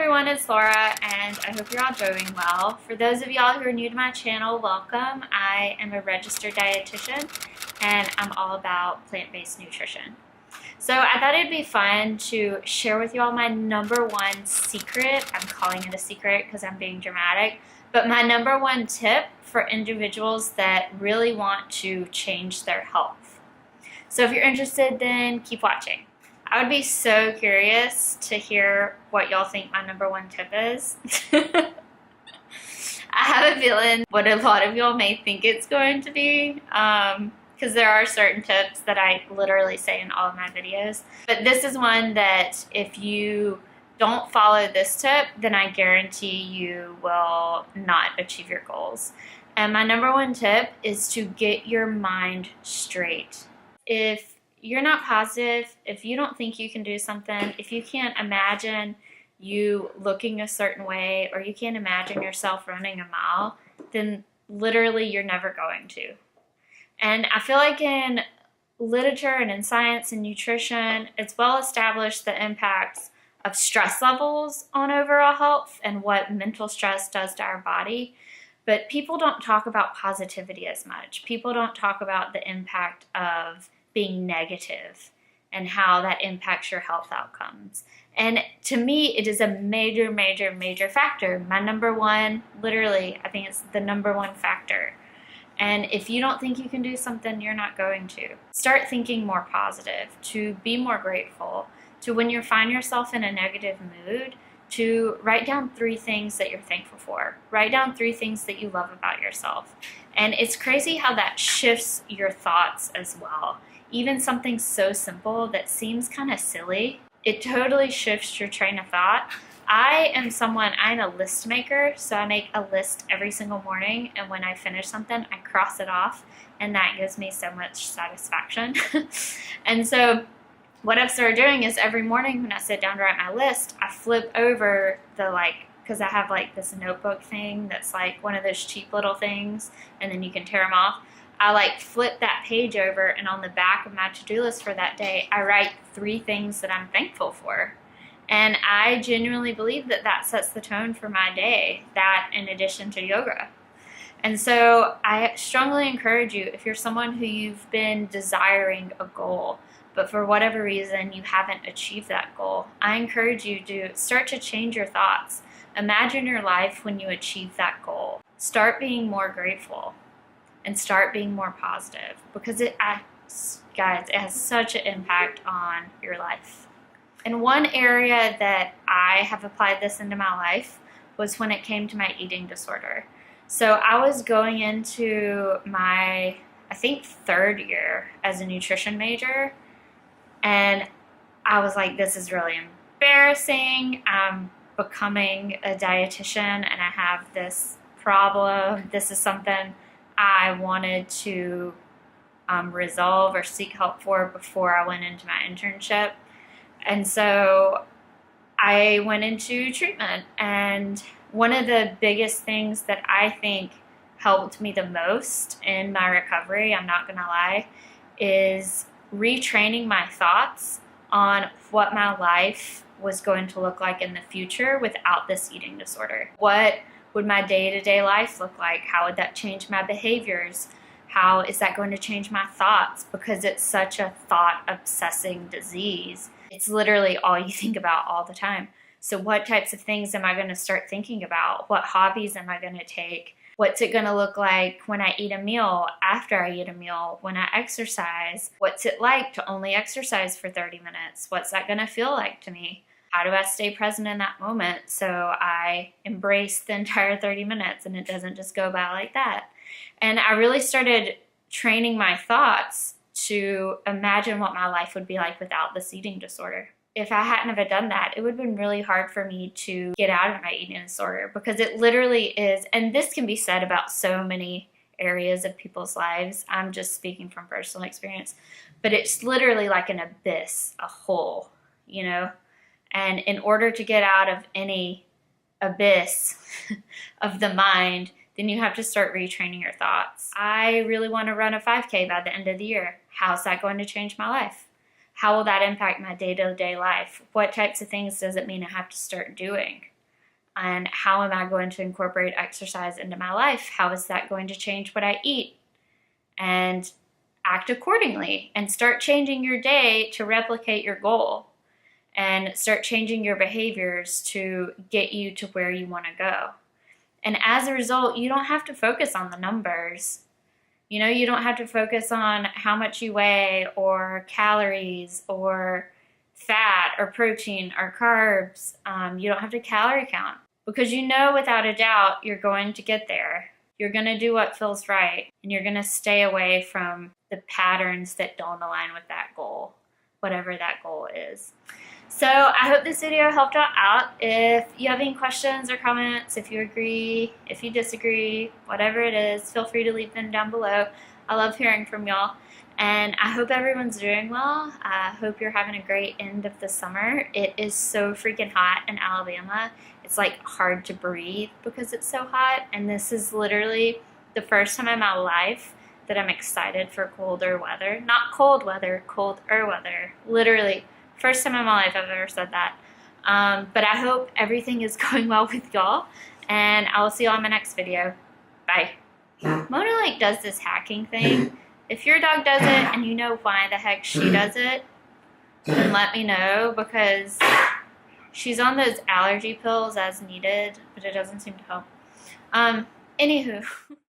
everyone, it's Laura, and I hope you're all doing well. For those of y'all who are new to my channel, welcome. I am a registered dietitian, and I'm all about plant-based nutrition. So I thought it'd be fun to share with you all my number one secret. I'm calling it a secret because I'm being dramatic, but my number one tip for individuals that really want to change their health. So if you're interested, then keep watching. I would be so curious to hear what y'all think my number one tip is. I have a feeling what a lot of y'all may think it's going to be, because there are certain tips that I literally say in all of my videos. But this is one that if you don't follow this tip, then I guarantee you will not achieve your goals. And my number one tip is to get your mind straight. If you're not positive, if you don't think you can do something, if you can't imagine you looking a certain way, or you can't imagine yourself running a mile, then literally you're never going to. And I feel like in literature and in science and nutrition, it's well established the impacts of stress levels on overall health and what mental stress does to our body. But people don't talk about positivity as much. People don't talk about the impact of being negative and how that impacts your health outcomes. And to me, it is a major, major, major factor. My number one, literally, I think it's the number one factor. And if you don't think you can do something, you're not going to. Start thinking more positive, to be more grateful, to when you find yourself in a negative mood, to write down 3 things that you're thankful for. Write down 3 things that you love about yourself. And it's crazy how that shifts your thoughts as well. Even something so simple that seems kind of silly, it totally shifts your train of thought. I'm a list maker, so I make a list every single morning, and when I finish something, I cross it off, and that gives me so much satisfaction. And so what I've started doing is every morning when I sit down to write my list, I flip over because I have this notebook thing that's like one of those cheap little things, and then you can tear them off. I flip that page over, and on the back of my to-do list for that day, I write 3 things that I'm thankful for. And I genuinely believe that that sets the tone for my day, that in addition to yoga. And so I strongly encourage you, if you're someone who you've been desiring a goal, but for whatever reason you haven't achieved that goal, I encourage you to start to change your thoughts. Imagine your life when you achieve that goal. Start being more grateful and start being more positive, because it has such an impact on your life. And one area that I have applied this into my life was when it came to my eating disorder. So I was going into my, I think, 3rd year as a nutrition major, and I was like, this is really embarrassing. I'm becoming a dietitian and I have this problem. This is something I wanted to resolve or seek help for before I went into my internship. And so I went into treatment, and one of the biggest things that I think helped me the most in my recovery, I'm not gonna lie, is retraining my thoughts on what my life was going to look like in the future without this eating disorder. What would my day-to-day life look like? How would that change my behaviors? How is that going to change my thoughts? Because it's such a thought-obsessing disease. It's literally all you think about all the time. So what types of things am I going to start thinking about? What hobbies am I going to take? What's it going to look like when I eat a meal, after I eat a meal, when I exercise? What's it like to only exercise for 30 minutes? What's that going to feel like to me? How do I stay present in that moment so I embrace the entire 30 minutes and it doesn't just go by like that? And I really started training my thoughts to imagine what my life would be like without this eating disorder. If I hadn't have done that, it would have been really hard for me to get out of my eating disorder, because it literally is, and this can be said about so many areas of people's lives. I'm just speaking from personal experience, but it's literally like an abyss, a hole, And in order to get out of any abyss of the mind, then you have to start retraining your thoughts. I really want to run a 5K by the end of the year. How's that going to change my life? How will that impact my day-to-day life? What types of things does it mean I have to start doing? And how am I going to incorporate exercise into my life? How is that going to change what I eat? And act accordingly and start changing your day to replicate your goal and start changing your behaviors to get you to where you want to go. And as a result, you don't have to focus on the numbers. You know, you don't have to focus on how much you weigh or calories or fat or protein or carbs. You don't have to calorie count because you know without a doubt you're going to get there. You're going to do what feels right, and you're going to stay away from the patterns that don't align with that goal, whatever that goal is. So I hope this video helped y'all out. If you have any questions or comments, if you agree, if you disagree, whatever it is, feel free to leave them down below. I love hearing from y'all. And I hope everyone's doing well. I hope you're having a great end of the summer. It is so freaking hot in Alabama. It's like hard to breathe because it's so hot. And this is literally the first time in my life that I'm excited for colder weather. Not cold weather, colder weather. Literally. First time in my life I've ever said that. But I hope everything is going well with y'all. And I will see y'all in my next video. Bye. Mona like does this hacking thing. If your dog does it and you know why the heck she does it, then let me know, because she's on those allergy pills as needed, but it doesn't seem to help. Anywho.